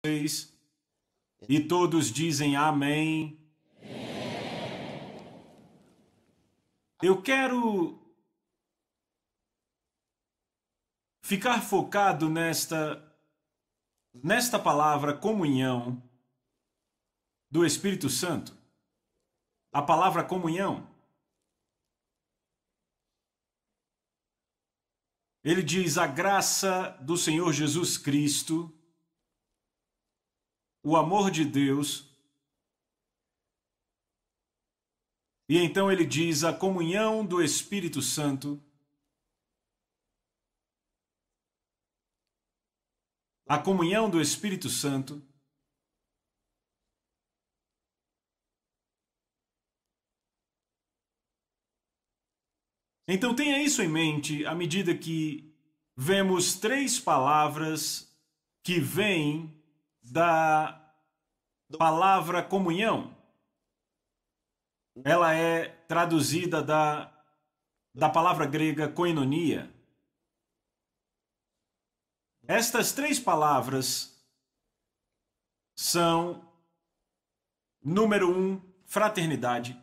vocês? E todos dizem amém. Eu quero ficar focado nesta palavra comunhão do Espírito Santo. A palavra comunhão. Ele diz: a graça do Senhor Jesus Cristo, o amor de Deus. E então ele diz: a comunhão do Espírito Santo. A comunhão do Espírito Santo. Então tenha isso em mente à medida que vemos três palavras que vêm da palavra comunhão. Ela é traduzida da palavra grega koinonia. Estas três palavras são, número 1, fraternidade.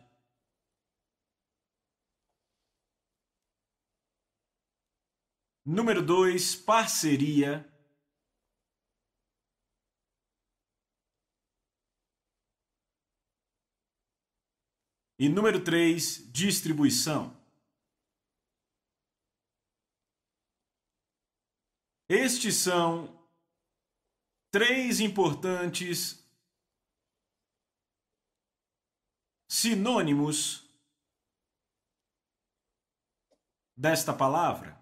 Número 2, parceria. E número 3, distribuição. Estes são três importantes sinônimos desta palavra,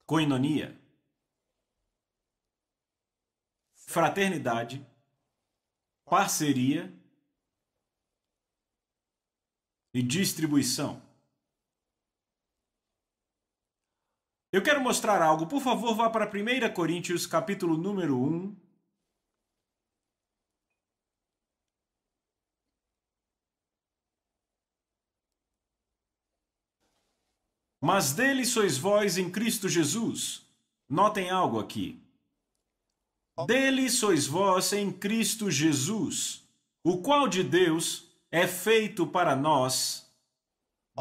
koinonia. Fraternidade, parceria e distribuição. Eu quero mostrar algo. Por favor, vá para 1 Coríntios, capítulo número 1. Mas dele sois vós em Cristo Jesus. Notem algo aqui. Dele sois vós em Cristo Jesus, o qual de Deus é feito para nós.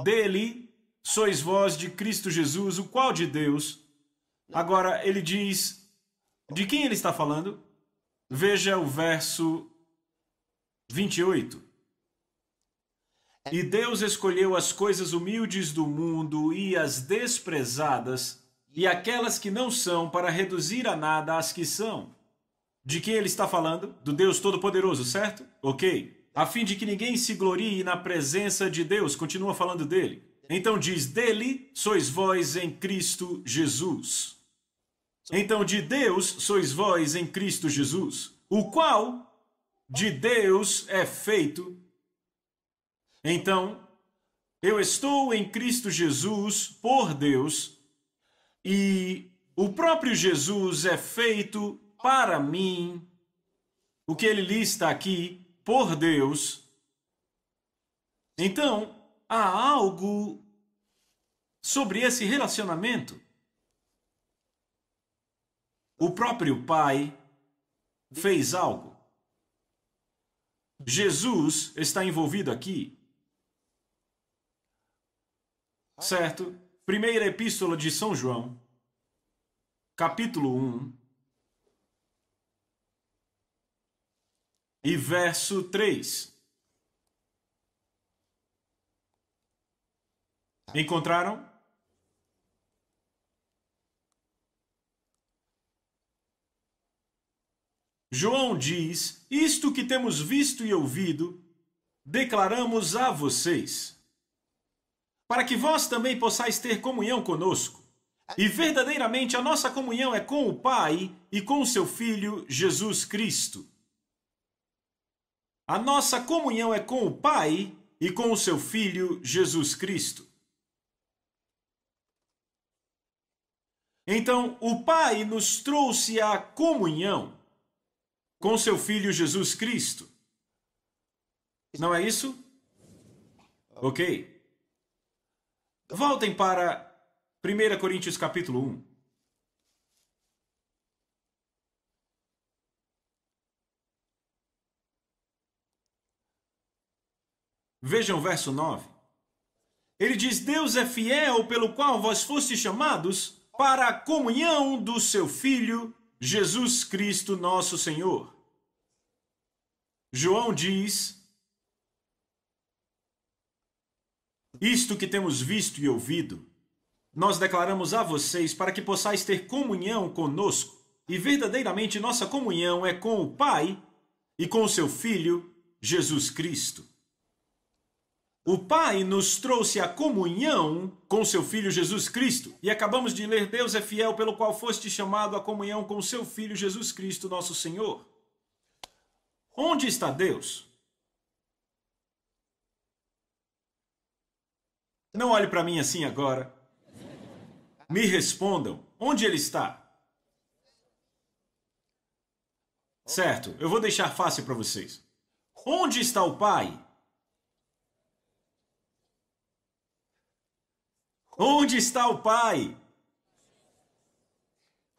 Dele sois vós de Cristo Jesus, o qual de Deus. Agora ele diz, de quem ele está falando? Veja o verso 28. E Deus escolheu as coisas humildes do mundo e as desprezadas, e aquelas que não são, para reduzir a nada as que são. De quem ele está falando? Do Deus Todo-Poderoso, certo? Ok. A fim de que ninguém se glorie na presença de Deus, continua falando dele. Então diz, dele sois vós em Cristo Jesus. Então de Deus sois vós em Cristo Jesus, o qual de Deus é feito. Então, eu estou em Cristo Jesus por Deus, e o próprio Jesus é feito para mim. O que ele lista aqui, por Deus. Então, há algo sobre esse relacionamento. O próprio Pai fez algo. Jesus está envolvido aqui. Certo? Primeira Epístola de São João, capítulo 1, e verso 3. Encontraram? João diz, isto que temos visto e ouvido, declaramos a vocês, para que vós também possais ter comunhão conosco. E verdadeiramente a nossa comunhão é com o Pai e com o seu Filho Jesus Cristo. A nossa comunhão é com o Pai e com o seu Filho Jesus Cristo. Então, o Pai nos trouxe a comunhão com seu Filho Jesus Cristo. Não é isso? Ok. Voltem para 1 Coríntios capítulo 1. Vejam o verso 9. Ele diz: Deus é fiel, pelo qual vós fostes chamados para a comunhão do seu Filho, Jesus Cristo, nosso Senhor. João diz: isto que temos visto e ouvido, nós declaramos a vocês para que possais ter comunhão conosco, e verdadeiramente nossa comunhão é com o Pai e com o seu Filho, Jesus Cristo. O Pai nos trouxe a comunhão com seu Filho Jesus Cristo. E acabamos de ler: Deus é fiel, pelo qual foste chamado à comunhão com seu Filho Jesus Cristo, nosso Senhor. Onde está Deus? Não olhe para mim assim agora. Me respondam, onde Ele está? Certo, eu vou deixar fácil para vocês. Onde está o Pai? Onde está o Pai?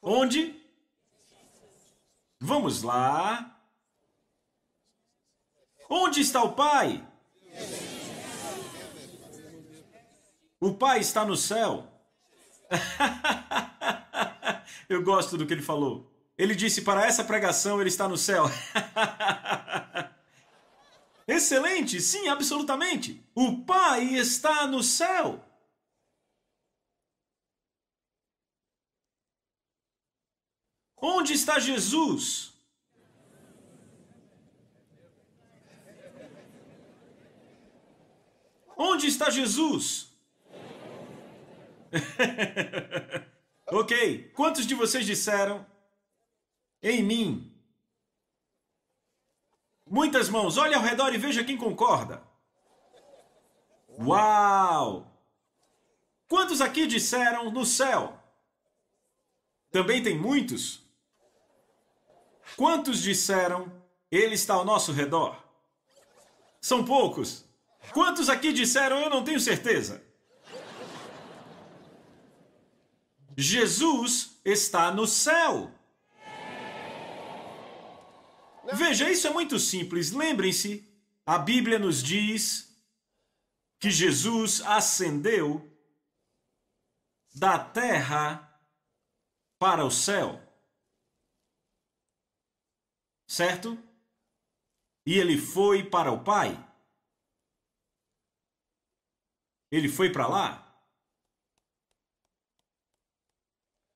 Onde? Vamos lá. Onde está o Pai? O Pai está no céu. Eu gosto do que ele falou. Ele disse: para essa pregação ele está no céu. Excelente, sim, absolutamente. O Pai está no céu. Onde está Jesus? Onde está Jesus? Ok, quantos de vocês disseram em mim? Muitas mãos, olhe ao redor e veja quem concorda. Uau! Quantos aqui disseram no céu? Também tem muitos? Quantos disseram Ele está ao nosso redor? São poucos. Quantos aqui disseram eu não tenho certeza? Jesus está no céu. Veja, isso é muito simples. Lembrem-se, a Bíblia nos diz que Jesus ascendeu da terra para o céu. Certo? E ele foi para o Pai. Ele foi para lá.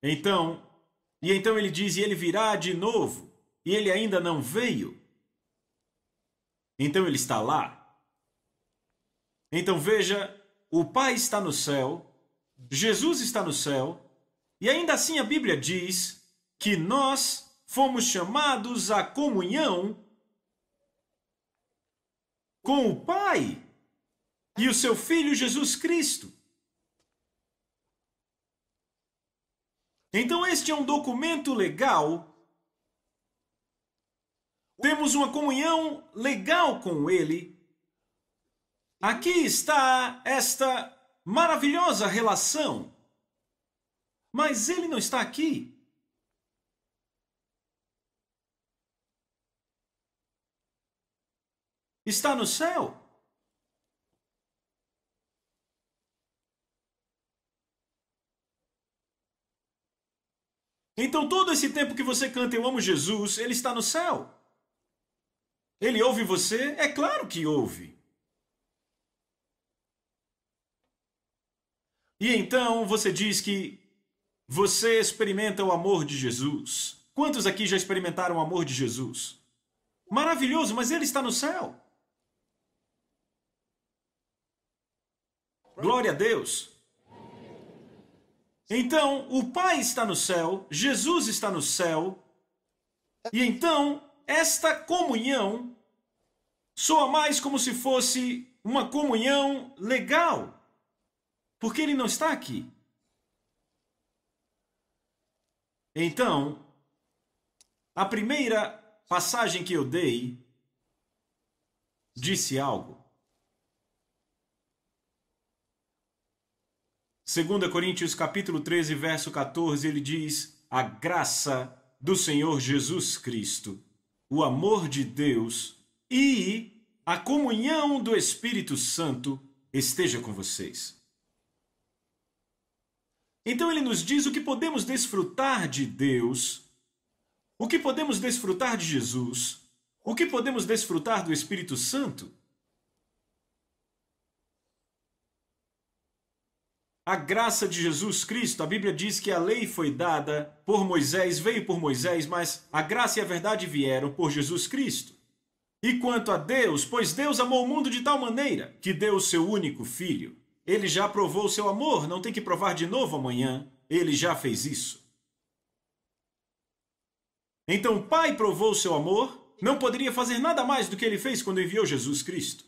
Então ele diz: e ele virá de novo. E ele ainda não veio. Então ele está lá. Então veja, o Pai está no céu, Jesus está no céu, e ainda assim a Bíblia diz que nós fomos chamados à comunhão com o Pai e o seu Filho Jesus Cristo. Então este é um documento legal. Temos uma comunhão legal com Ele. Aqui está esta maravilhosa relação. Mas Ele não está aqui. Está no céu. Então todo esse tempo que você canta Eu Amo Jesus, Ele está no céu. Ele ouve você? É claro que ouve. E então você diz que você experimenta o amor de Jesus. Quantos aqui já experimentaram o amor de Jesus? Maravilhoso, mas Ele está no céu. Glória a Deus. Então, o Pai está no céu, Jesus está no céu, e então esta comunhão soa mais como se fosse uma comunhão legal, porque Ele não está aqui. Então, a primeira passagem que eu dei disse algo. 2 Coríntios capítulo 13, verso 14, ele diz: a graça do Senhor Jesus Cristo, o amor de Deus e a comunhão do Espírito Santo esteja com vocês. Então ele nos diz o que podemos desfrutar de Deus, o que podemos desfrutar de Jesus, o que podemos desfrutar do Espírito Santo. A graça de Jesus Cristo, a Bíblia diz que a lei foi dada por Moisés, veio por Moisés, mas a graça e a verdade vieram por Jesus Cristo. E quanto a Deus, pois Deus amou o mundo de tal maneira que deu o seu único Filho. Ele já provou o seu amor, não tem que provar de novo amanhã, ele já fez isso. Então o Pai provou o seu amor, não poderia fazer nada mais do que ele fez quando enviou Jesus Cristo.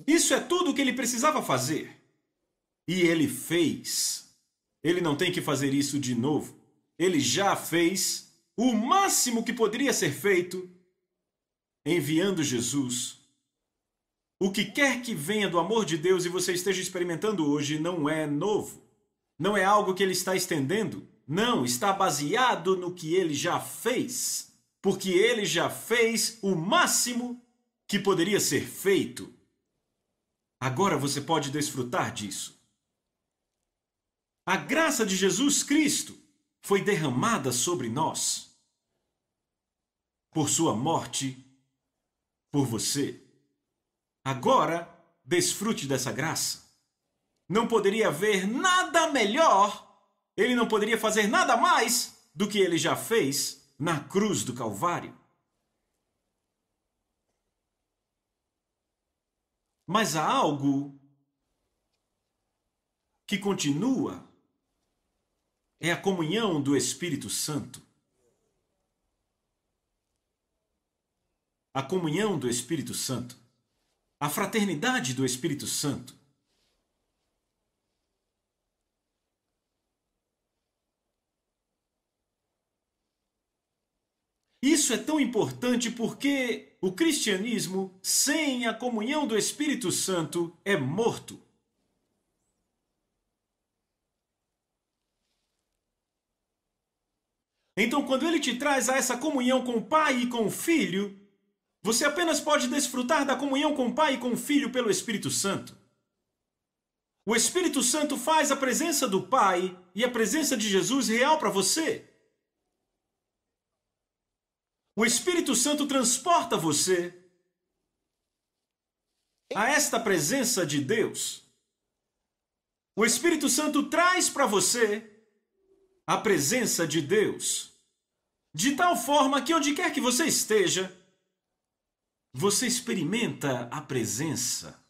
Isso é tudo o que ele precisava fazer. E ele fez. Ele não tem que fazer isso de novo. Ele já fez o máximo que poderia ser feito, enviando Jesus. O que quer que venha do amor de Deus e você esteja experimentando hoje não é novo. Não é algo que ele está estendendo. Não, está baseado no que ele já fez. Porque ele já fez o máximo que poderia ser feito. Agora você pode desfrutar disso. A graça de Jesus Cristo foi derramada sobre nós por sua morte, por você. Agora, desfrute dessa graça. Não poderia haver nada melhor, ele não poderia fazer nada mais do que ele já fez na cruz do Calvário. Mas há algo que continua, é a comunhão do Espírito Santo. A comunhão do Espírito Santo. A fraternidade do Espírito Santo. Isso é tão importante porque o cristianismo, sem a comunhão do Espírito Santo, é morto. Então, quando ele te traz a essa comunhão com o Pai e com o Filho, você apenas pode desfrutar da comunhão com o Pai e com o Filho pelo Espírito Santo. O Espírito Santo faz a presença do Pai e a presença de Jesus real para você. O Espírito Santo transporta você a esta presença de Deus. O Espírito Santo traz para você a presença de Deus, de tal forma que onde quer que você esteja, você experimenta a presença.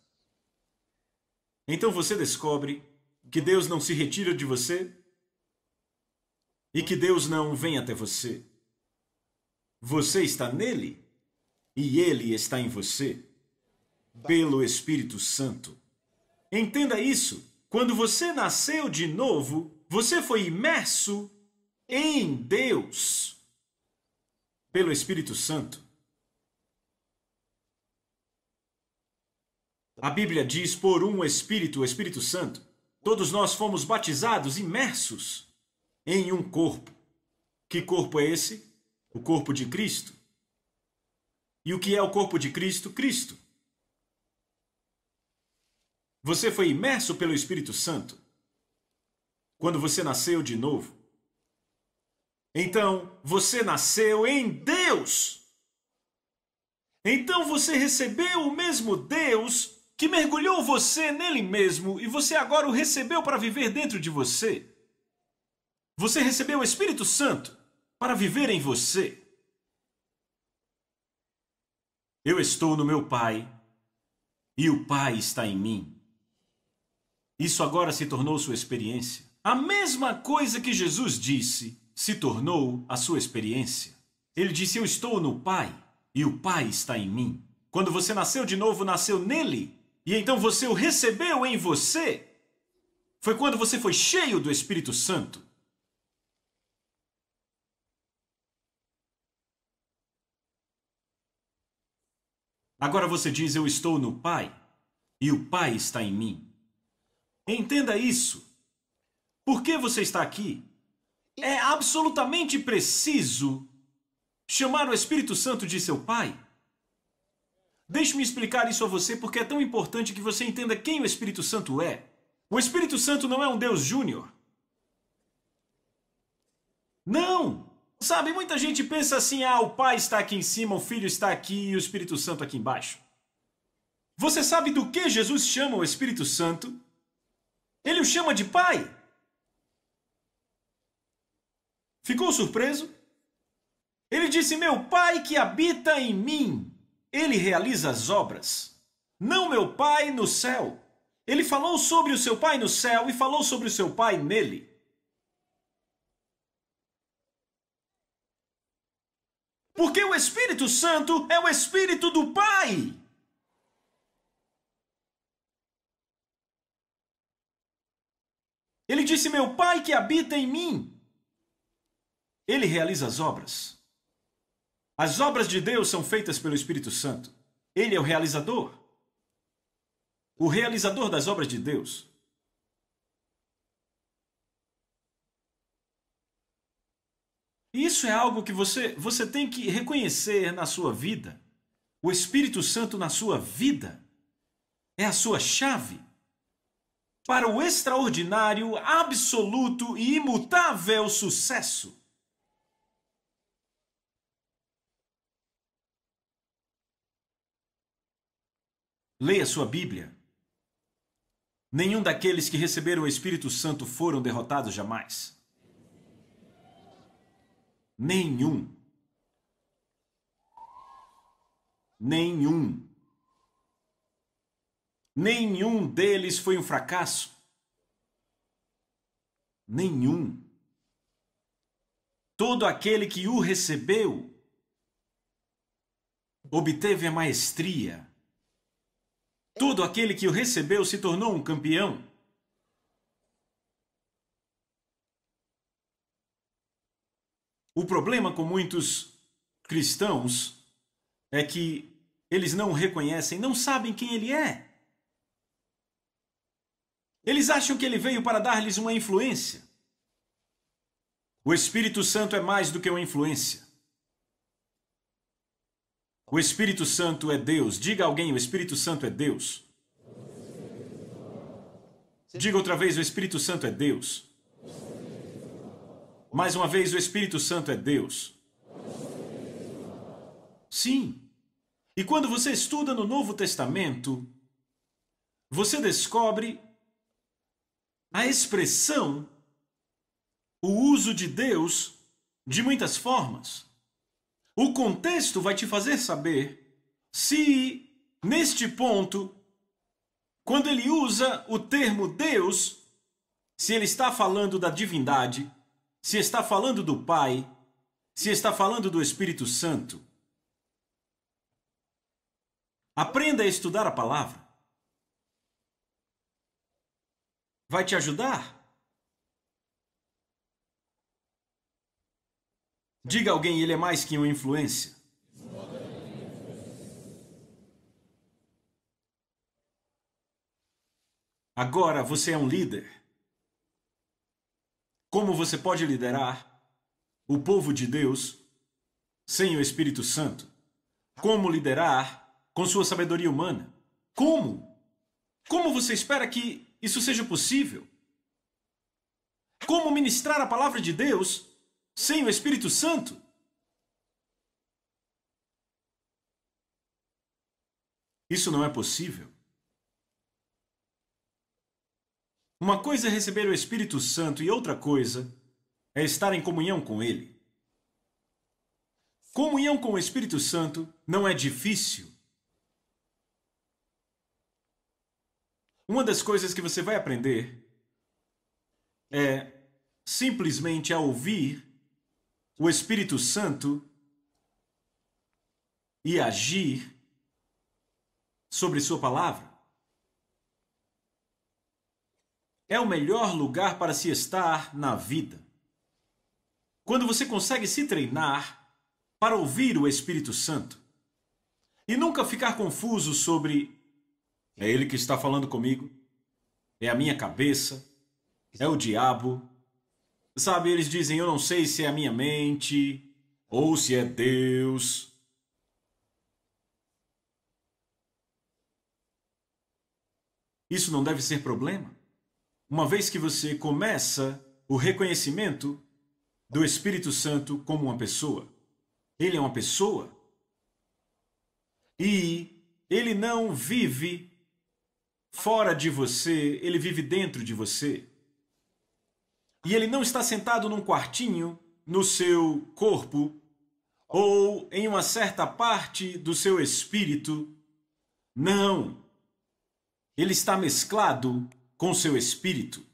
Então você descobre que Deus não se retira de você e que Deus não vem até você. Você está nele e ele está em você, pelo Espírito Santo. Entenda isso. Quando você nasceu de novo, você foi imerso em Deus pelo Espírito Santo. A Bíblia diz por um Espírito, o Espírito Santo. Todos nós fomos batizados, imersos em um corpo. Que corpo é esse? O corpo de Cristo. E o que é o corpo de Cristo? Cristo. Você foi imerso pelo Espírito Santo quando você nasceu de novo. Então, você nasceu em Deus. Então, você recebeu o mesmo Deus que mergulhou você nele mesmo e você agora o recebeu para viver dentro de você. Você recebeu o Espírito Santo para viver em você. Eu estou no meu Pai e o Pai está em mim. Isso agora se tornou sua experiência. A mesma coisa que Jesus disse se tornou a sua experiência. Ele disse: eu estou no Pai e o Pai está em mim. Quando você nasceu de novo, nasceu nele e então você o recebeu em você. Foi quando você foi cheio do Espírito Santo. Agora você diz: eu estou no Pai e o Pai está em mim. Entenda isso. Por que você está aqui? É absolutamente preciso chamar o Espírito Santo de seu Pai. Deixe-me explicar isso a você porque é tão importante que você entenda quem o Espírito Santo é. O Espírito Santo não é um Deus júnior. Não! Sabe, muita gente pensa assim, o Pai está aqui em cima, o Filho está aqui e o Espírito Santo aqui embaixo. Você sabe do que Jesus chama o Espírito Santo? Ele o chama de Pai. Ficou surpreso? Ele disse, meu Pai que habita em mim, ele realiza as obras. Não meu Pai no céu. Ele falou sobre o seu Pai no céu e falou sobre o seu Pai nele. Porque o Espírito Santo é o Espírito do Pai. Ele disse, meu Pai que habita em mim. Ele realiza as obras. As obras de Deus são feitas pelo Espírito Santo. Ele é o realizador. O realizador das obras de Deus. Isso é algo que você tem que reconhecer na sua vida. O Espírito Santo na sua vida é a sua chave para o extraordinário, absoluto e imutável sucesso. Leia sua Bíblia. Nenhum daqueles que receberam o Espírito Santo foram derrotados jamais. Nenhum. Nenhum. Nenhum deles foi um fracasso. Nenhum. Todo aquele que o recebeu obteve a maestria. Todo aquele que o recebeu se tornou um campeão. O problema com muitos cristãos é que eles não o reconhecem, não sabem quem ele é. Eles acham que ele veio para dar-lhes uma influência. O Espírito Santo é mais do que uma influência. O Espírito Santo é Deus. Diga a alguém, o Espírito Santo é Deus. Diga outra vez, o Espírito Santo é Deus. Mais uma vez, o Espírito Santo é Deus. Sim. E quando você estuda no Novo Testamento, você descobre a expressão, o uso de Deus de muitas formas. O contexto vai te fazer saber se, neste ponto, quando ele usa o termo Deus, se ele está falando da divindade, se está falando do Pai, se está falando do Espírito Santo. Aprenda a estudar a palavra. Vai te ajudar? Diga a alguém, ele é mais que uma influência. Agora você é um líder. Como você pode liderar o povo de Deus sem o Espírito Santo? Como liderar com sua sabedoria humana? Como? Como você espera que isso seja possível? Como ministrar a palavra de Deus sem o Espírito Santo? Isso não é possível. Uma coisa é receber o Espírito Santo e outra coisa é estar em comunhão com Ele. Comunhão com o Espírito Santo não é difícil. Uma das coisas que você vai aprender é simplesmente a ouvir o Espírito Santo e agir sobre sua palavra. É o melhor lugar para se estar na vida. Quando você consegue se treinar para ouvir o Espírito Santo e nunca ficar confuso sobre é ele que está falando comigo, é a minha cabeça, é o diabo. Sabe, eles dizem, eu não sei se é a minha mente ou se é Deus. Isso não deve ser problema, uma vez que você começa o reconhecimento do Espírito Santo como uma pessoa. Ele é uma pessoa e ele não vive fora de você, ele vive dentro de você. E ele não está sentado num quartinho no seu corpo ou em uma certa parte do seu espírito. Não. Ele está mesclado com seu espírito.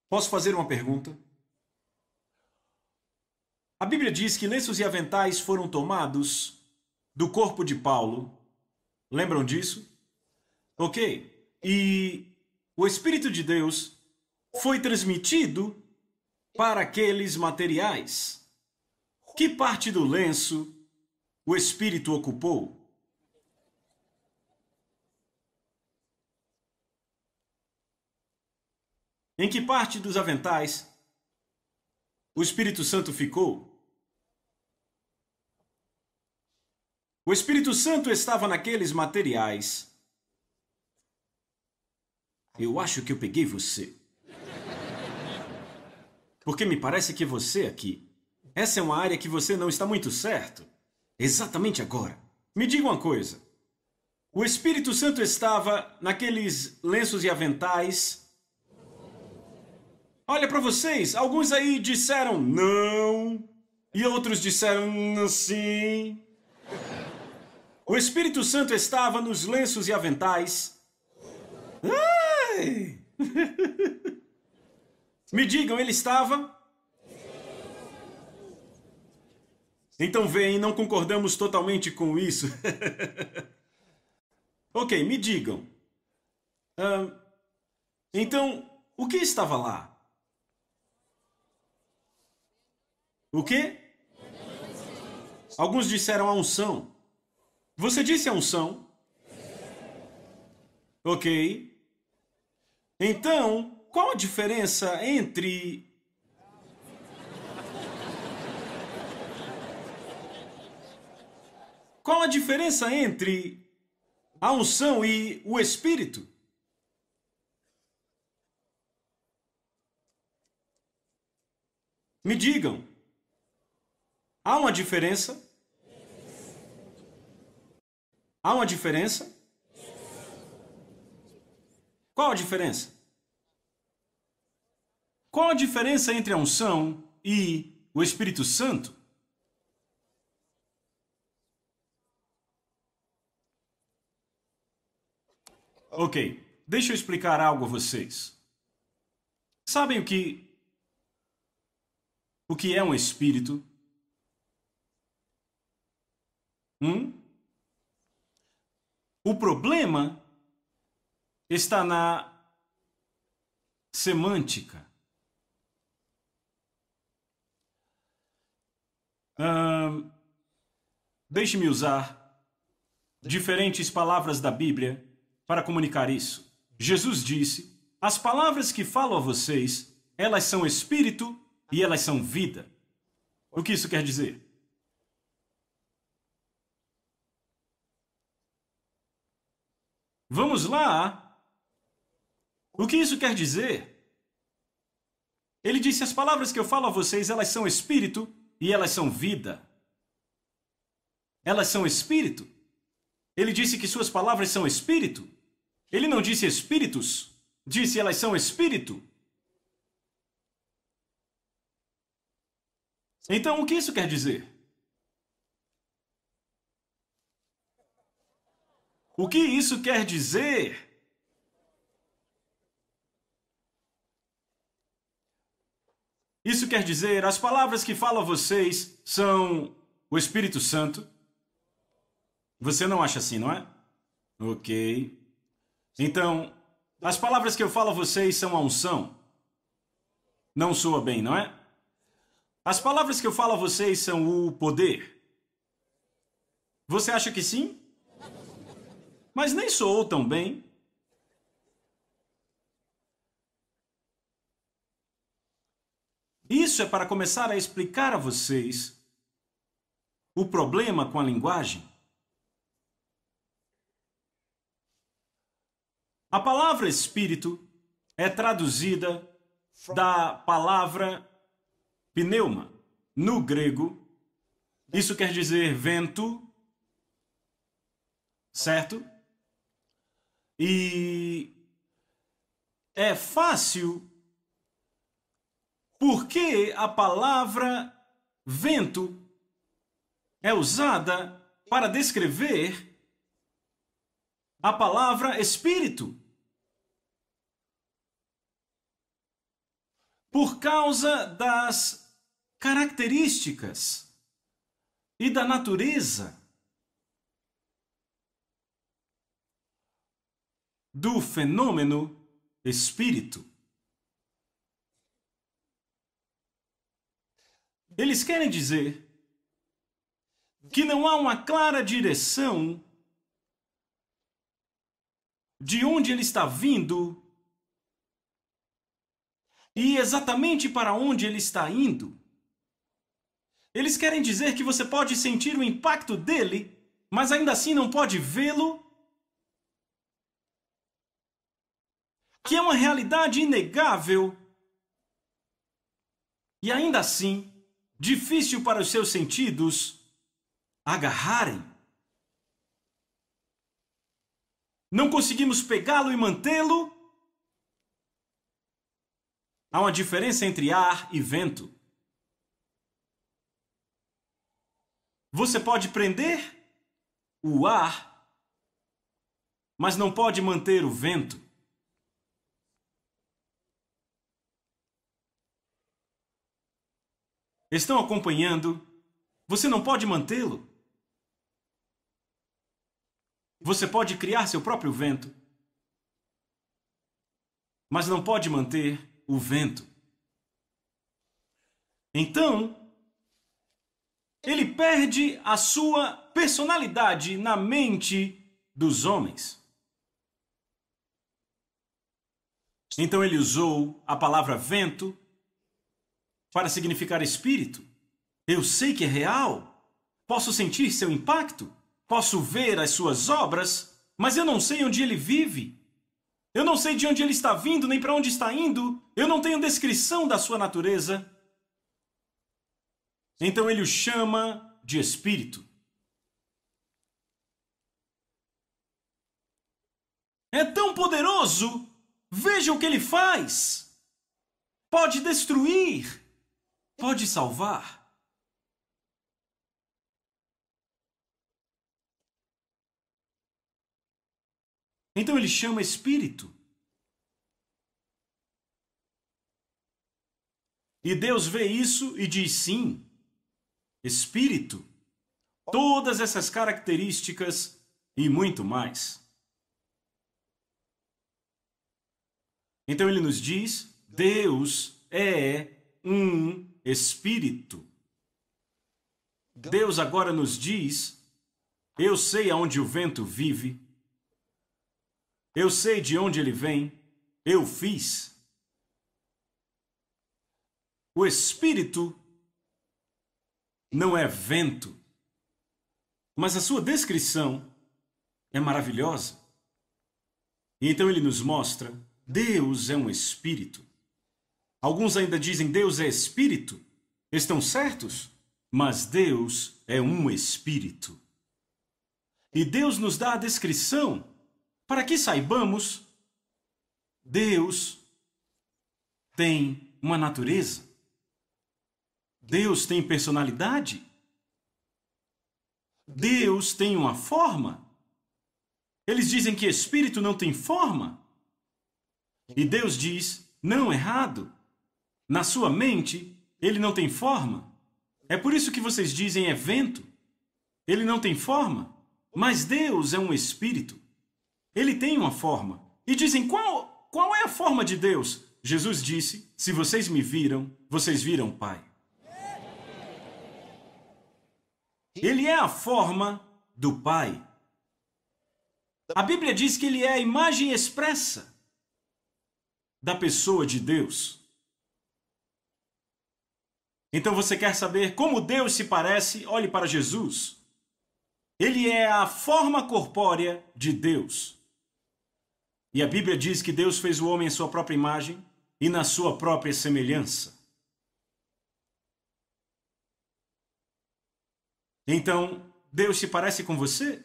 Posso fazer uma pergunta? A Bíblia diz que lenços e aventais foram tomados do corpo de Paulo. Lembram disso? Ok. E o Espírito de Deus foi transmitido para aqueles materiais. Que parte do lenço o Espírito ocupou? Em que parte dos aventais o Espírito Santo ficou? O Espírito Santo estava naqueles materiais. Eu acho que eu peguei você. Porque me parece que você aqui, essa é uma área que você não está muito certo. Exatamente agora. Me diga uma coisa. O Espírito Santo estava naqueles lenços e aventais. Olha para vocês, alguns aí disseram não e outros disseram sim. O Espírito Santo estava nos lenços e aventais. Ai! Me digam, ele estava? Então vem, não concordamos totalmente com isso. Ok, me digam. Então, o que estava lá? O quê? Alguns disseram a unção. Você disse a unção? Ok. Então, qual a diferença entre... Qual a diferença entre a unção e o Espírito? Me digam. Há uma diferença? Há uma diferença? Qual a diferença? Qual a diferença entre a unção e o Espírito Santo? Ok, deixa eu explicar algo a vocês. Sabem o que é um espírito? O problema está na semântica. Deixe-me usar diferentes palavras da Bíblia para comunicar isso. Jesus disse: as palavras que falo a vocês, elas são espírito e elas são vida. O que isso quer dizer? Vamos lá. O que isso quer dizer? Ele disse: as palavras que eu falo a vocês, elas são espírito e elas são vida. Elas são espírito. Ele disse que suas palavras são espírito. Ele não disse espíritos, disse elas são espírito. Então, o que isso quer dizer? O que isso quer dizer? Isso quer dizer, as palavras que falo a vocês são o Espírito Santo. Você não acha assim, não é? Ok. Então, as palavras que eu falo a vocês são a unção. Não soa bem, não é? As palavras que eu falo a vocês são o poder. Você acha que sim? Mas nem soou tão bem. Isso é para começar a explicar a vocês o problema com a linguagem. A palavra espírito é traduzida da palavra pneuma. No grego, isso quer dizer vento, certo? E é fácil porque a palavra vento é usada para descrever a palavra espírito. Por causa das características e da natureza do fenômeno espírito. Eles querem dizer que não há uma clara direção de onde ele está vindo e exatamente para onde ele está indo. Eles querem dizer que você pode sentir o impacto dele, mas ainda assim não pode vê-lo, que é uma realidade inegável e ainda assim difícil para os seus sentidos agarrarem. Não conseguimos pegá-lo e mantê-lo. Há uma diferença entre ar e vento. Você pode prender o ar, mas não pode manter o vento. Estão acompanhando? Você não pode mantê-lo. Você pode criar seu próprio vento, mas não pode manter o vento. Então, ele perde a sua personalidade na mente dos homens. Então ele usou a palavra vento para significar espírito. Eu sei que é real, posso sentir seu impacto, posso ver as suas obras, mas eu não sei onde ele vive. Eu não sei de onde ele está vindo, nem para onde está indo. Eu não tenho descrição da sua natureza. Então ele o chama de espírito. É tão poderoso! Veja o que ele faz! Pode destruir, pode salvar. Então ele chama espírito. E Deus vê isso e diz sim, espírito, todas essas características e muito mais. Então ele nos diz, Deus é um espírito. Deus agora nos diz, eu sei aonde o vento vive, eu sei de onde ele vem, eu fiz. O espírito não é vento, mas a sua descrição é maravilhosa. E então ele nos mostra, Deus é um espírito. Alguns ainda dizem Deus é espírito. Estão certos? Mas Deus é um espírito. E Deus nos dá a descrição para que saibamos, Deus tem uma natureza. Deus tem personalidade. Deus tem uma forma. Eles dizem que espírito não tem forma. E Deus diz, não, errado. Na sua mente, ele não tem forma. É por isso que vocês dizem é vento. Ele não tem forma. Mas Deus é um espírito. Ele tem uma forma. E dizem, qual é a forma de Deus? Jesus disse, se vocês me viram, vocês viram o Pai. Ele é a forma do Pai. A Bíblia diz que ele é a imagem expressa da pessoa de Deus. Então você quer saber como Deus se parece? Olhe para Jesus. Ele é a forma corpórea de Deus. E a Bíblia diz que Deus fez o homem em sua própria imagem e na sua própria semelhança. Então, Deus se parece com você?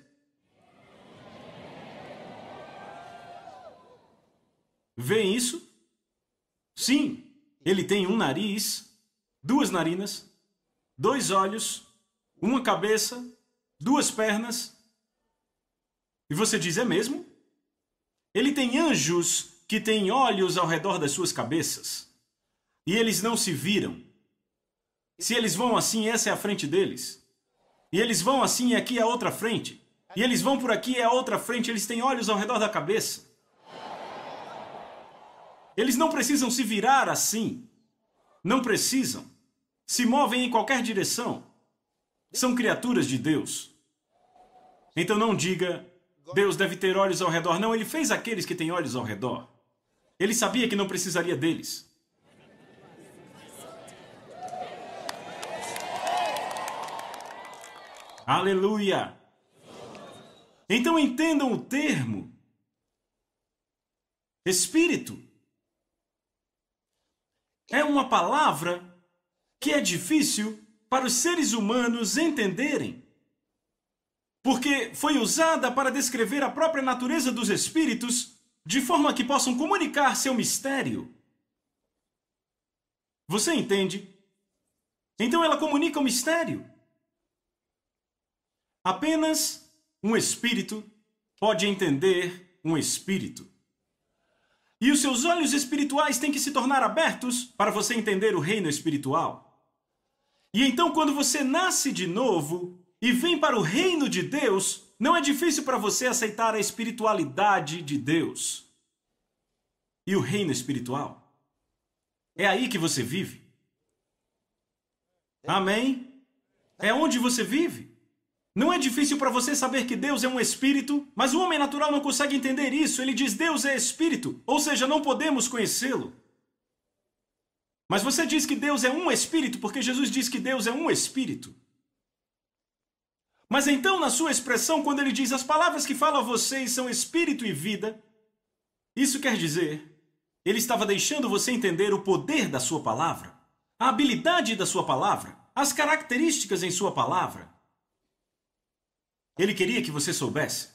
Vêem isso? Sim, ele tem um nariz, duas narinas, dois olhos, uma cabeça, duas pernas. E você diz, é mesmo? Ele tem anjos que têm olhos ao redor das suas cabeças. E eles não se viram. Se eles vão assim, essa é a frente deles. E eles vão assim, e aqui é a outra frente. E eles vão por aqui, é a outra frente. Eles têm olhos ao redor da cabeça. Eles não precisam se virar assim. Não precisam. Se movem em qualquer direção. São criaturas de Deus. Então não diga, Deus deve ter olhos ao redor. Não, ele fez aqueles que têm olhos ao redor. Ele sabia que não precisaria deles. Aleluia! Então entendam o termo. Espírito. É uma palavra que é difícil para os seres humanos entenderem. Porque foi usada para descrever a própria natureza dos espíritos de forma que possam comunicar seu mistério. Você entende? Então ela comunica o mistério. Apenas um espírito pode entender um espírito. E os seus olhos espirituais têm que se tornar abertos para você entender o reino espiritual. E então, quando você nasce de novo e vem para o reino de Deus, não é difícil para você aceitar a espiritualidade de Deus. E o reino espiritual. É aí que você vive. Amém? É onde você vive. Não é difícil para você saber que Deus é um espírito, mas o homem natural não consegue entender isso. Ele diz Deus é espírito, ou seja, não podemos conhecê-lo. Mas você diz que Deus é um espírito porque Jesus diz que Deus é um espírito. Mas então, na sua expressão, quando ele diz as palavras que falo a vocês são espírito e vida, isso quer dizer, ele estava deixando você entender o poder da sua palavra, a habilidade da sua palavra, as características em sua palavra. Ele queria que você soubesse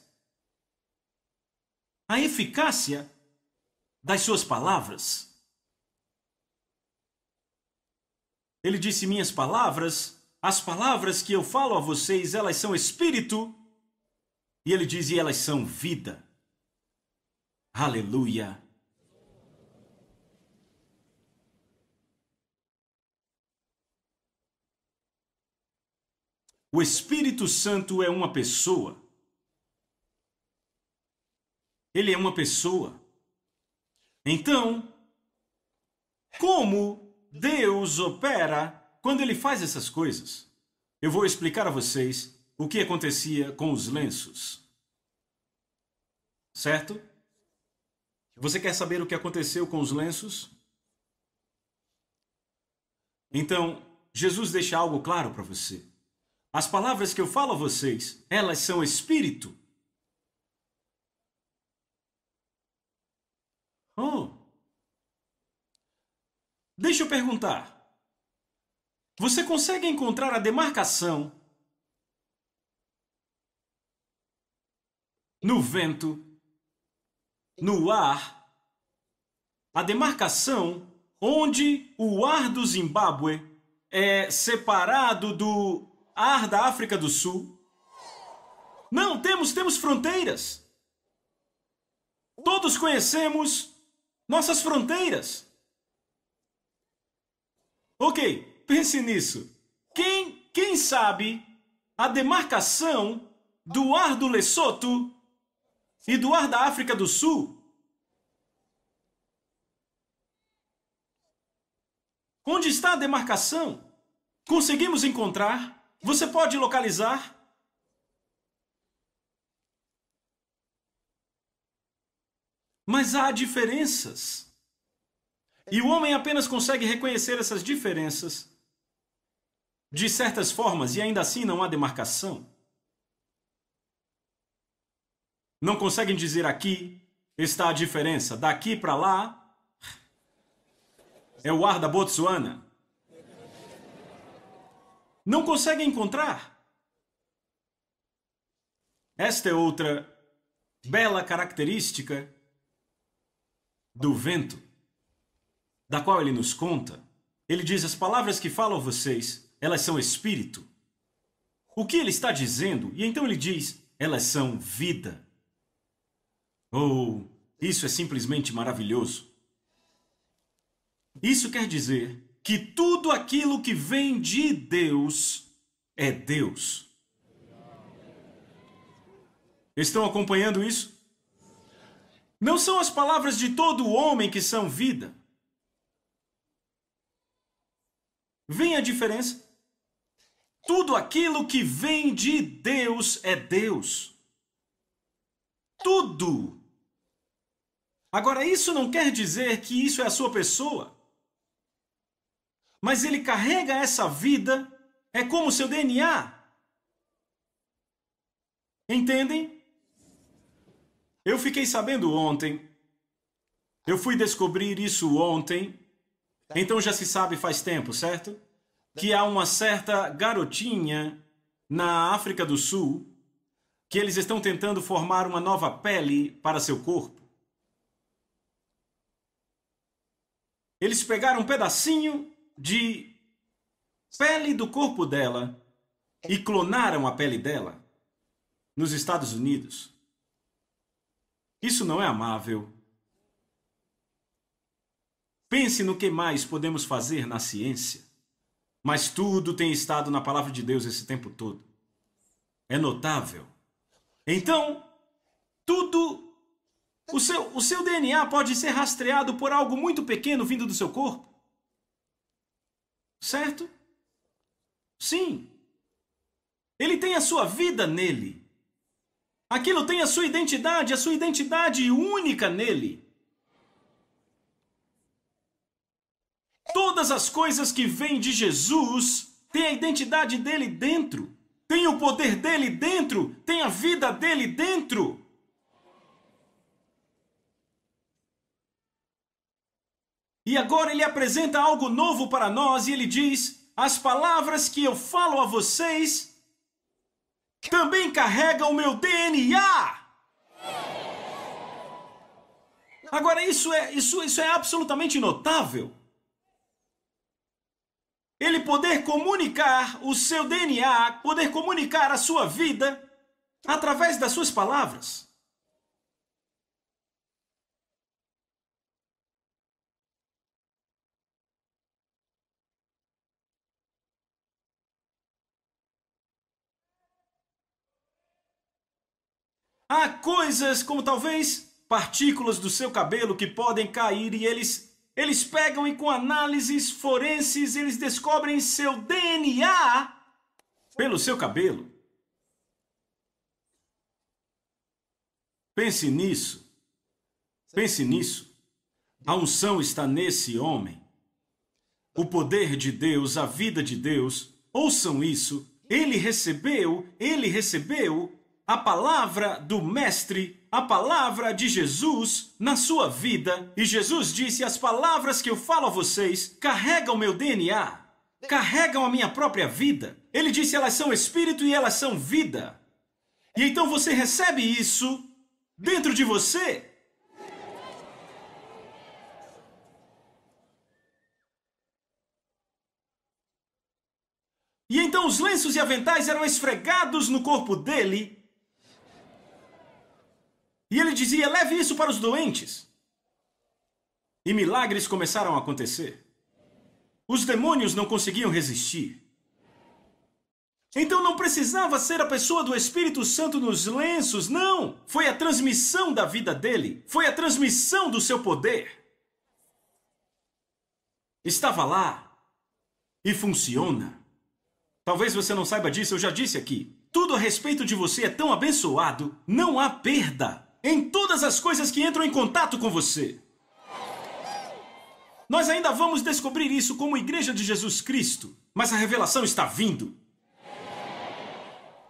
a eficácia das suas palavras. Ele disse, minhas palavras, as palavras que eu falo a vocês, elas são espírito. E ele diz, e elas são vida. Aleluia. O Espírito Santo é uma pessoa. Ele é uma pessoa. Então, como Deus opera quando ele faz essas coisas? Eu vou explicar a vocês o que acontecia com os lenços. Certo? Você quer saber o que aconteceu com os lenços? Então, Jesus deixa algo claro para você. As palavras que eu falo a vocês, elas são espírito. Oh. Deixa eu perguntar. Você consegue encontrar a demarcação no vento, no ar, a demarcação onde o ar do Zimbábue é separado do ar da África do Sul? Não, temos fronteiras. Todos conhecemos nossas fronteiras. Ok, pense nisso. Quem sabe a demarcação do ar do Lesoto e do ar da África do Sul? Onde está a demarcação? Conseguimos encontrar? Você pode localizar? Mas há diferenças. E o homem apenas consegue reconhecer essas diferenças de certas formas e ainda assim não há demarcação. Não conseguem dizer aqui, está a diferença? Daqui para lá é o ar da Botsuana. Não consegue encontrar. Esta é outra bela característica do vento, da qual ele nos conta. Ele diz: as palavras que falo a vocês, elas são espírito. O que ele está dizendo? E então ele diz: elas são vida. Oh, isso é simplesmente maravilhoso. Isso quer dizer que tudo aquilo que vem de Deus é Deus. Estão acompanhando isso? Não são as palavras de todo homem que são vida. Vem a diferença? Tudo aquilo que vem de Deus é Deus. Tudo. Agora, isso não quer dizer que isso é a sua pessoa. Mas ele carrega essa vida, é como o seu DNA. Entendem? Eu fiquei sabendo ontem, eu fui descobrir isso ontem, então já se sabe faz tempo, certo? Que há uma certa garotinha na África do Sul que eles estão tentando formar uma nova pele para seu corpo. Eles pegaram um pedacinho de pele do corpo dela e clonaram a pele dela nos Estados Unidos. Isso não é amável. Pense no que mais podemos fazer na ciência. Mas tudo tem estado na palavra de Deus esse tempo todo. É notável. Então, tudo... O seu DNA pode ser rastreado por algo muito pequeno vindo do seu corpo. Certo? Sim. Ele tem a sua vida nele. Aquilo tem a sua identidade única nele. Todas as coisas que vêm de Jesus têm a identidade dele dentro. Tem o poder dele dentro. Tem a vida dele dentro. E agora ele apresenta algo novo para nós e ele diz: as palavras que eu falo a vocês também carregam o meu DNA. Agora isso é absolutamente notável. Ele poder comunicar o seu DNA, poder comunicar a sua vida através das suas palavras. Há coisas como talvez partículas do seu cabelo que podem cair e eles pegam e com análises forenses eles descobrem seu DNA pelo seu cabelo. Pense nisso. Pense nisso. A unção está nesse homem. O poder de Deus, a vida de Deus. Ouçam isso. Ele recebeu a palavra do Mestre, a palavra de Jesus na sua vida. E Jesus disse: as palavras que eu falo a vocês carregam meu DNA, carregam a minha própria vida. Ele disse: elas são espírito e elas são vida. E então você recebe isso dentro de você. E então os lenços e aventais eram esfregados no corpo dele. E ele dizia: leve isso para os doentes. E milagres começaram a acontecer. Os demônios não conseguiam resistir. Então não precisava ser a pessoa do Espírito Santo nos lenços, não. Foi a transmissão da vida dele. Foi a transmissão do seu poder. Estava lá. E funciona. Talvez você não saiba disso, eu já disse aqui. Tudo a respeito de você é tão abençoado, não há perda em todas as coisas que entram em contato com você. Nós ainda vamos descobrir isso como Igreja de Jesus Cristo, mas a revelação está vindo.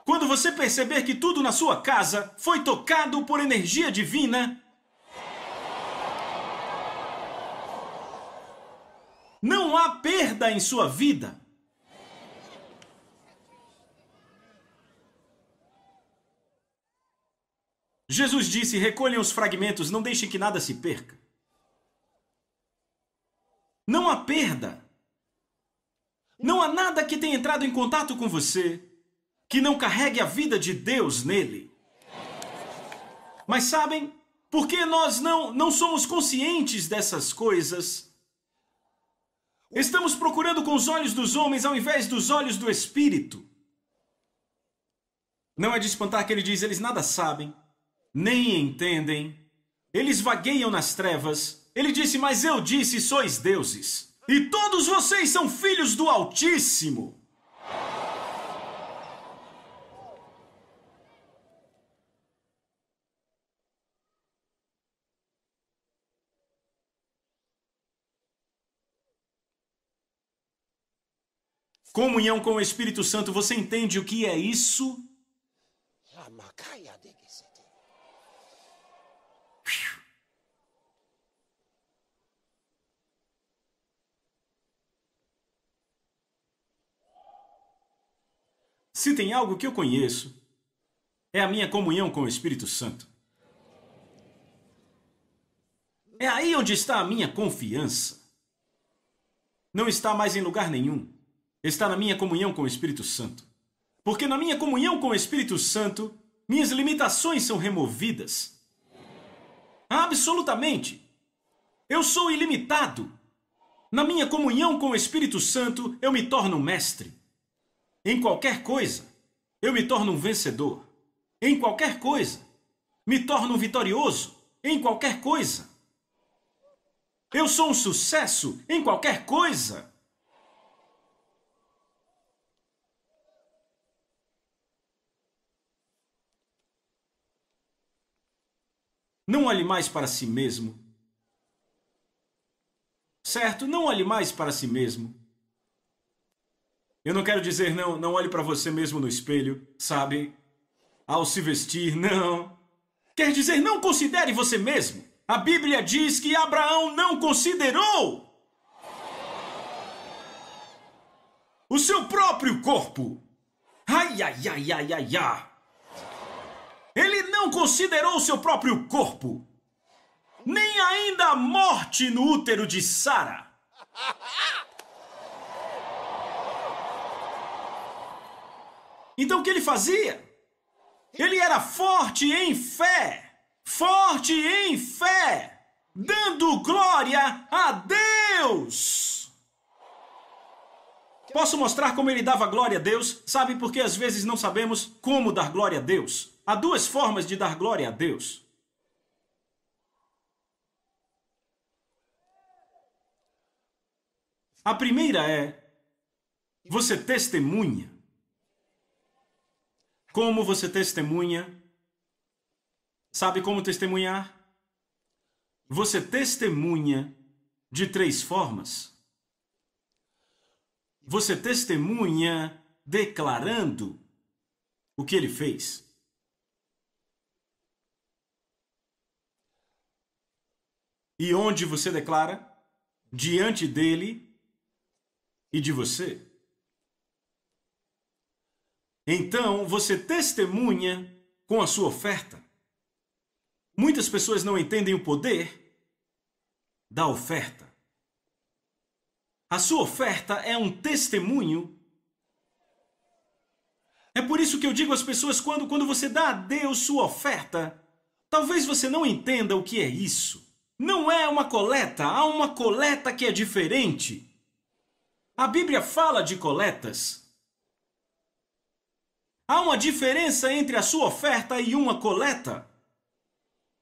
Quando você perceber que tudo na sua casa foi tocado por energia divina, Não há perda em sua vida. Jesus disse: recolham os fragmentos, não deixem que nada se perca. Não há perda. Não há nada que tenha entrado em contato com você que não carregue a vida de Deus nele. Mas sabem, porque nós não somos conscientes dessas coisas, estamos procurando com os olhos dos homens ao invés dos olhos do Espírito. Não é de espantar que ele diz: eles nada sabem, nem entendem, eles vagueiam nas trevas. Ele disse: mas eu disse, sois deuses, e todos vocês são filhos do Altíssimo. Comunhão com o Espírito Santo, você entende o que é isso? Se tem algo que eu conheço, é a minha comunhão com o Espírito Santo. É aí onde está a minha confiança. Não está mais em lugar nenhum. Está na minha comunhão com o Espírito Santo. Porque na minha comunhão com o Espírito Santo, minhas limitações são removidas. Absolutamente. Eu sou ilimitado. Na minha comunhão com o Espírito Santo, eu me torno mestre. Em qualquer coisa, eu me torno um vencedor. Em qualquer coisa, me torno um vitorioso. Em qualquer coisa. Eu sou um sucesso em qualquer coisa. Não olhe mais para si mesmo. Certo? Não olhe mais para si mesmo. Eu não quero dizer não olhe para você mesmo no espelho, sabe? Ao se vestir, não. Quer dizer, não considere você mesmo. A Bíblia diz que Abraão não considerou o seu próprio corpo. Ai, ai, ai, ai, ai, ai. Ele não considerou o seu próprio corpo, nem ainda a morte no útero de Sara. Então o que ele fazia? Ele era forte em fé, dando glória a Deus. Posso mostrar como ele dava glória a Deus? Sabe, porque às vezes não sabemos como dar glória a Deus. Há duas formas de dar glória a Deus. A primeira é: você testemunha. Como você testemunha? Sabe como testemunhar? Você testemunha de três formas. Você testemunha declarando o que ele fez. E onde você declara? Diante dele e de você. Então, você testemunha com a sua oferta. Muitas pessoas não entendem o poder da oferta. A sua oferta é um testemunho. É por isso que eu digo às pessoas, quando você dá a Deus sua oferta, talvez você não entenda o que é isso. Não é uma coleta, há uma coleta que é diferente. A Bíblia fala de coletas. Há uma diferença entre a sua oferta e uma coleta.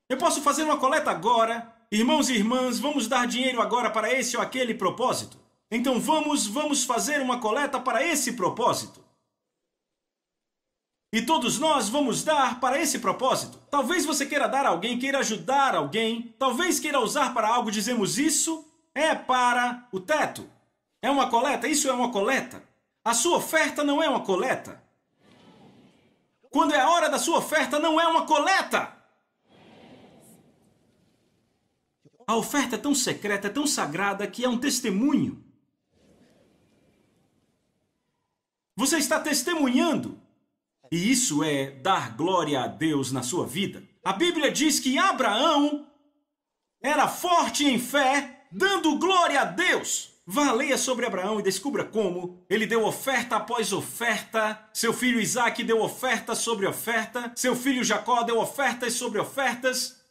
Eu posso fazer uma coleta agora. Irmãos e irmãs, vamos dar dinheiro agora para esse ou aquele propósito. Então vamos fazer uma coleta para esse propósito. E todos nós vamos dar para esse propósito. Talvez você queira dar a alguém, queira ajudar alguém. Talvez queira usar para algo. Dizemos, isso é para o teto. É uma coleta, isso é uma coleta. A sua oferta não é uma coleta. Quando é a hora da sua oferta, não é uma coleta. A oferta é tão secreta, é tão sagrada, que é um testemunho. Você está testemunhando. E isso é dar glória a Deus na sua vida. A Bíblia diz que Abraão era forte em fé, dando glória a Deus. Vá, leia sobre Abraão e descubra como ele deu oferta após oferta. Seu filho Isaque deu oferta sobre oferta. Seu filho Jacó deu ofertas sobre ofertas.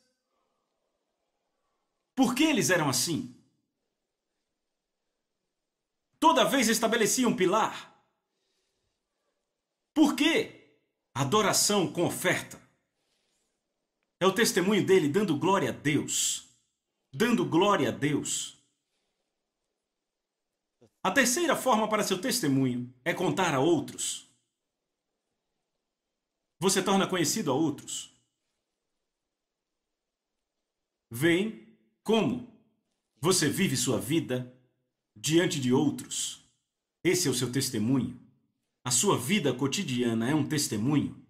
Por que eles eram assim? Toda vez estabeleciam um pilar. Por quê? Adoração com oferta. É o testemunho dele dando glória a Deus. Dando glória a Deus. A terceira forma para seu testemunho é contar a outros. Você torna conhecido a outros. Veem como você vive sua vida diante de outros. Esse é o seu testemunho. A sua vida cotidiana é um testemunho.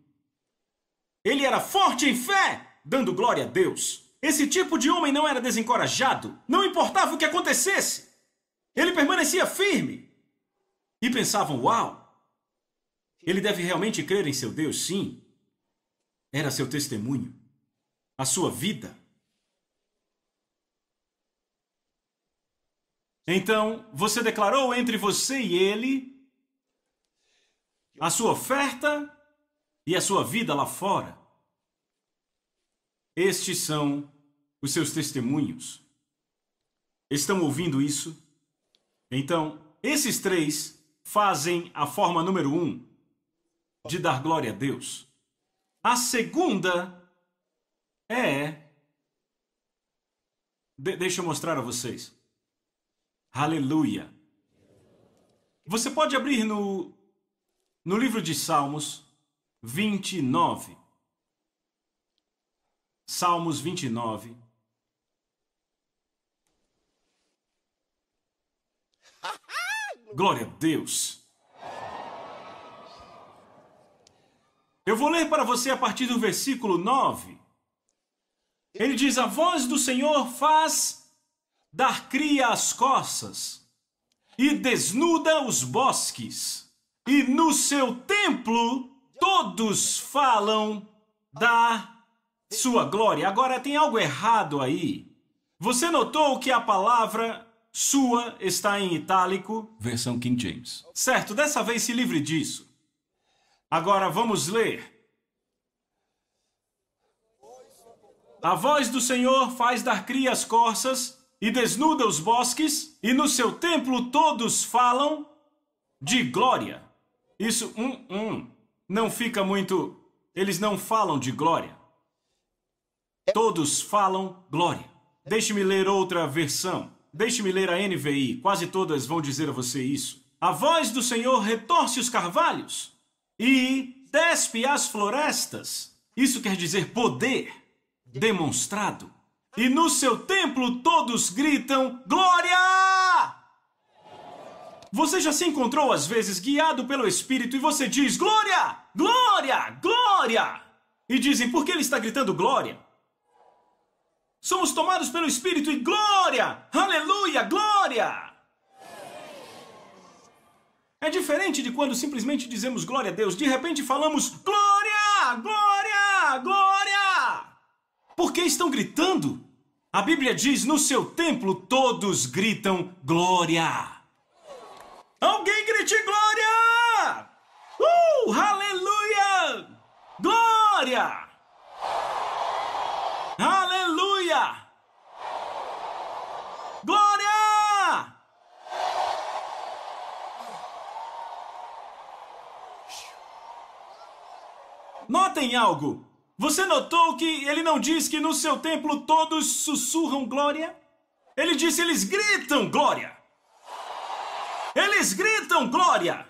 Ele era forte em fé, dando glória a Deus. Esse tipo de homem não era desencorajado. Não importava o que acontecesse. Ele permanecia firme. E pensavam, uau, ele deve realmente crer em seu Deus, sim. Era seu testemunho. A sua vida. Então, você declarou entre você e ele a sua oferta e a sua vida lá fora. Estes são os seus testemunhos. Estão ouvindo isso? Então, esses três fazem a forma número 1 de dar glória a Deus. A segunda é... Deixa eu mostrar a vocês. Aleluia. Você pode abrir no livro de Salmos 29. Salmos 29. Glória a Deus. Eu vou ler para você a partir do versículo 9. Ele diz, a voz do Senhor faz dar cria às corças e desnuda os bosques. E no seu templo todos falam da sua glória. Agora tem algo errado aí. Você notou que a palavra sua está em itálico? Versão King James. Certo, dessa vez se livre disso. Agora vamos ler. A voz do Senhor faz dar cria às corças e desnuda os bosques, e no seu templo todos falam de glória. Isso, não fica muito... Eles não falam de glória. Todos falam glória. Deixe-me ler outra versão. Deixe-me ler a NVI. Quase todas vão dizer a você isso. A voz do Senhor retorce os carvalhos e despe as florestas. Isso quer dizer poder demonstrado. E no seu templo todos gritam glória! Você já se encontrou às vezes guiado pelo Espírito e você diz glória, glória, glória! E dizem, por que ele está gritando glória? Somos tomados pelo Espírito e glória, aleluia, glória! É diferente de quando simplesmente dizemos glória a Deus. De repente falamos glória, glória, glória! Por que estão gritando? A Bíblia diz, no seu templo todos gritam glória. Alguém grite glória! Aleluia! Glória! Aleluia! Glória! Notem algo. Você notou que ele não diz que no seu templo todos sussurram glória? Ele disse, eles gritam glória. Eles gritam glória.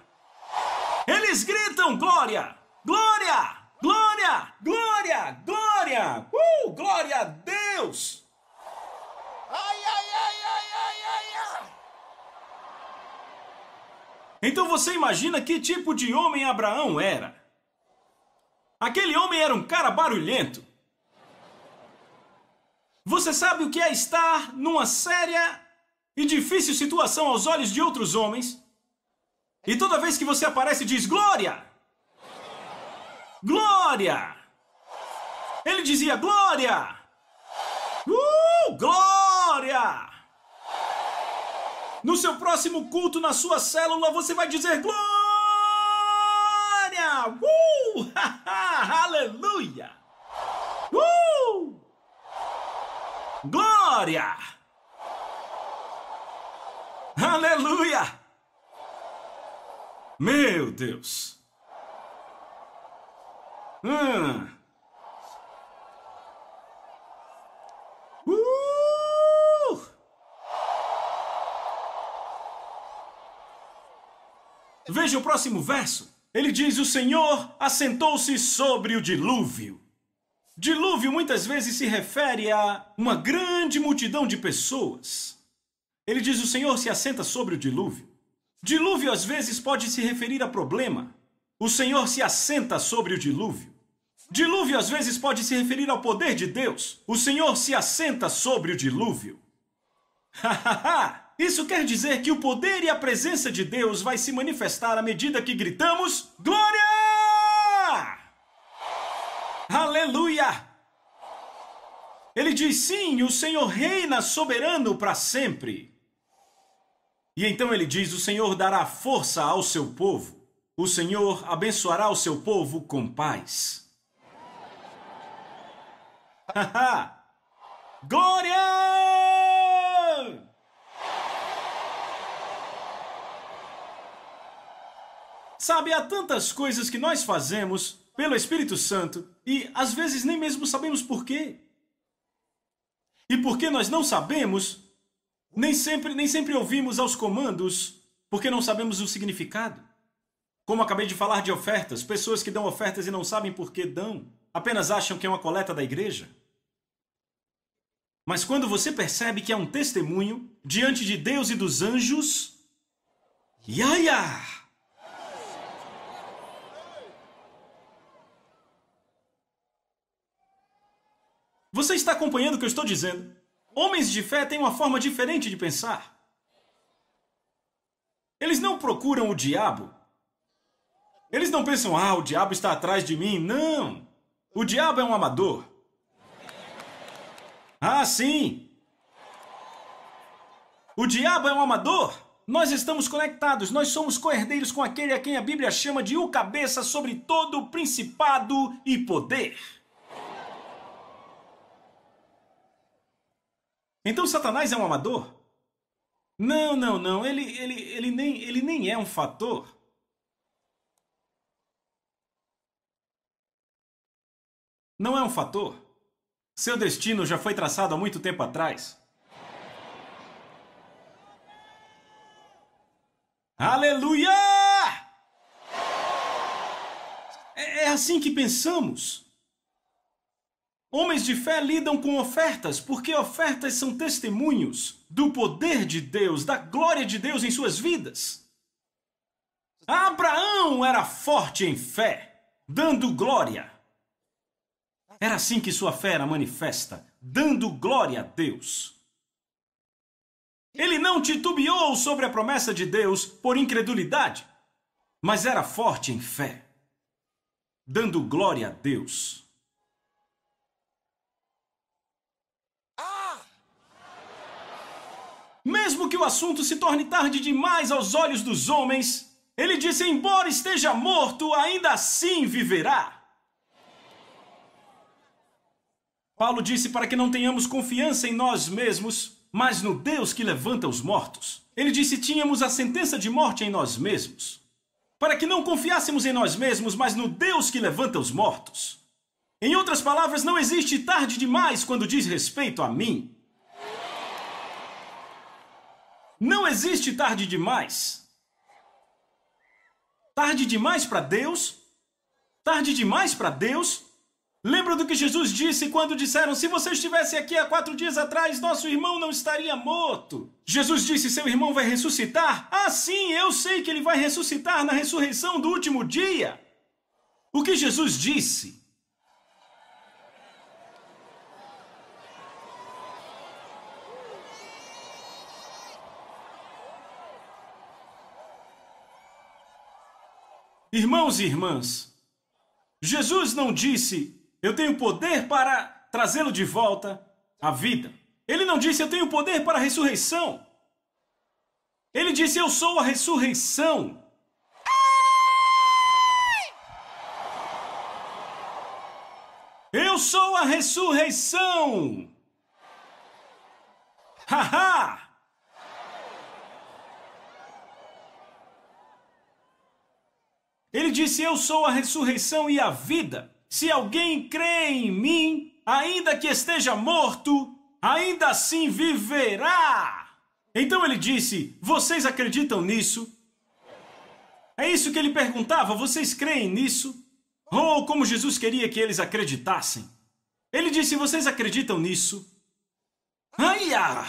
Eles gritam glória. Glória, glória, glória, glória. Glória a Deus. Ai, ai, ai, ai, ai, ai, ai. Então você imagina que tipo de homem Abraão era? Aquele homem era um cara barulhento. Você sabe o que é estar numa séria e difícil situação aos olhos de outros homens? E toda vez que você aparece, diz glória! Glória! Ele dizia glória! Glória! No seu próximo culto, na sua célula, você vai dizer glória! Aleluia! Glória! Aleluia! Meu Deus! Veja o próximo verso. Ele diz: o Senhor assentou-se sobre o dilúvio. Dilúvio muitas vezes se refere a uma grande multidão de pessoas. Ele diz: o Senhor se assenta sobre o dilúvio. Dilúvio às vezes pode se referir a problema. O Senhor se assenta sobre o dilúvio. Dilúvio às vezes pode se referir ao poder de Deus. O Senhor se assenta sobre o dilúvio. Isso quer dizer que o poder e a presença de Deus vai se manifestar à medida que gritamos glória! Aleluia! Ele diz: sim, o Senhor reina soberano para sempre. E então ele diz: o Senhor dará força ao seu povo. O Senhor abençoará o seu povo com paz. Glória! Sabe, há tantas coisas que nós fazemos pelo Espírito Santo e às vezes nem mesmo sabemos por quê. E porque nós não sabemos, nem sempre ouvimos aos comandos, porque não sabemos o significado. Como acabei de falar de ofertas, pessoas que dão ofertas e não sabem por que dão, apenas acham que é uma coleta da igreja. Mas quando você percebe que é um testemunho diante de Deus e dos anjos, iaia! Você está acompanhando o que eu estou dizendo? Homens de fé têm uma forma diferente de pensar. Eles não procuram o diabo. Eles não pensam: o diabo está atrás de mim. Não! O diabo é um amador. Sim! O diabo é um amador. Nós estamos conectados. Nós somos co-herdeiros com aquele a quem a Bíblia chama de o cabeça sobre todo o principado e poder. Então Satanás é um amador? Não. Ele nem é um fator. Não é um fator. Seu destino já foi traçado há muito tempo atrás. Aleluia! É assim que pensamos. Homens de fé lidam com ofertas, porque ofertas são testemunhos do poder de Deus, da glória de Deus em suas vidas. Abraão era forte em fé, dando glória. Era assim que sua fé era manifesta, dando glória a Deus. Ele não titubeou sobre a promessa de Deus por incredulidade, mas era forte em fé, dando glória a Deus. Mesmo que o assunto se torne tarde demais aos olhos dos homens, ele disse: embora esteja morto, ainda assim viverá. Paulo disse para que não tenhamos confiança em nós mesmos, mas no Deus que levanta os mortos. Ele disse: tínhamos a sentença de morte em nós mesmos, para que não confiássemos em nós mesmos, mas no Deus que levanta os mortos. Em outras palavras, não existe tarde demais quando diz respeito a mim. Não existe tarde demais. Tarde demais para Deus? Tarde demais para Deus? Lembra do que Jesus disse quando disseram: se você estivesse aqui há 4 dias atrás, nosso irmão não estaria morto. Jesus disse: seu irmão vai ressuscitar? Sim, eu sei que ele vai ressuscitar na ressurreição do último dia. O que Jesus disse? Irmãos e irmãs, Jesus não disse, eu tenho poder para trazê-lo de volta à vida. Ele não disse, eu tenho poder para a ressurreição. Ele disse, eu sou a ressurreição. Eu sou a ressurreição. Haha! Ele disse, eu sou a ressurreição e a vida. Se alguém crê em mim, ainda que esteja morto, ainda assim viverá. Então ele disse, vocês acreditam nisso? É isso que ele perguntava, vocês creem nisso? Oh, como Jesus queria que eles acreditassem. Ele disse, vocês acreditam nisso? Aia!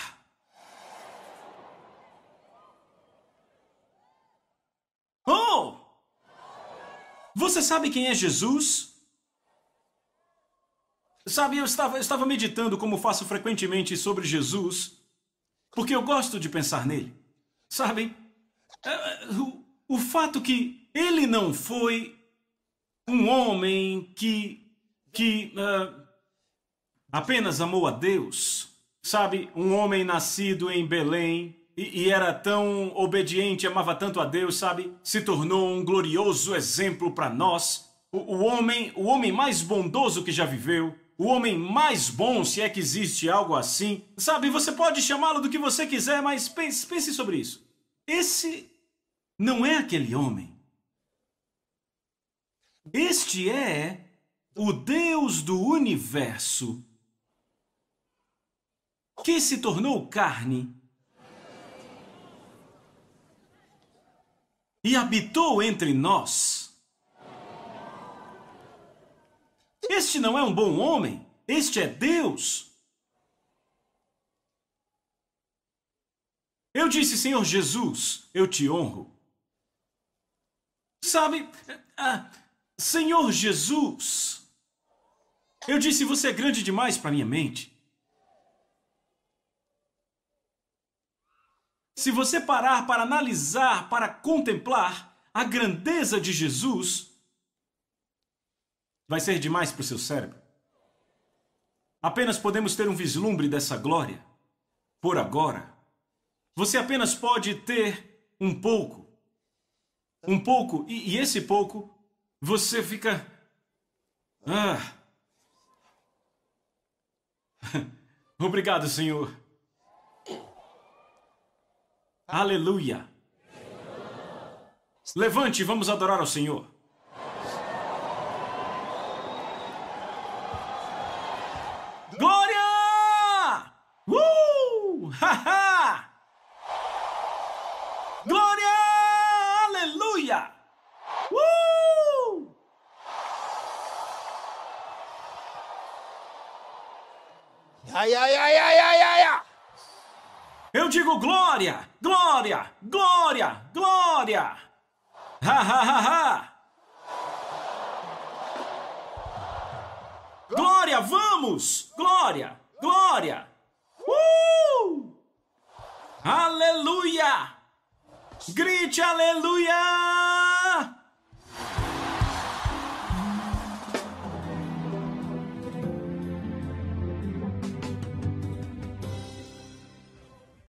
Oh! Você sabe quem é Jesus? Sabe, eu estava meditando, como faço frequentemente, sobre Jesus, porque eu gosto de pensar nele. Sabem, o fato que ele não foi um homem que apenas amou a Deus, sabe, um homem nascido em Belém, e era tão obediente, amava tanto a Deus, sabe? Se tornou um glorioso exemplo para nós. O homem mais bondoso que já viveu. O homem mais bom, se é que existe algo assim. Sabe, você pode chamá-lo do que você quiser, mas pense sobre isso. Esse não é aquele homem. Este é o Deus do universo que se tornou carne e habitou entre nós. Este não é um bom homem, este é Deus. Eu disse, Senhor Jesus, eu te honro. Sabe, Senhor Jesus, eu disse, você é grande demais para minha mente. Se você parar para analisar, para contemplar a grandeza de Jesus, vai ser demais para o seu cérebro. Apenas podemos ter um vislumbre dessa glória, por agora. Você apenas pode ter um pouco, e esse pouco, você fica... Obrigado, Senhor. Aleluia! Levante e vamos adorar ao Senhor. Glória! Ha-ha! Glória! Aleluia! Ai, ai, ai, ai, ai, ai, ai. Eu digo glória, glória, glória, glória. Ha, ha, ha, ha. Glória, vamos! Glória, glória. Aleluia! Grite aleluia!